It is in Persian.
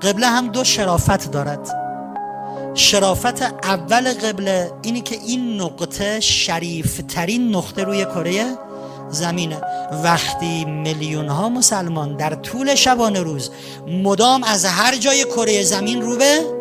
قبله هم دو شرافت دارد. شرافت اول قبله اینی که این نقطه شریف ترین نقطه روی کره زمینه. وقتی میلیون ها مسلمان در طول شبانه روز مدام از هر جای کره زمین رو به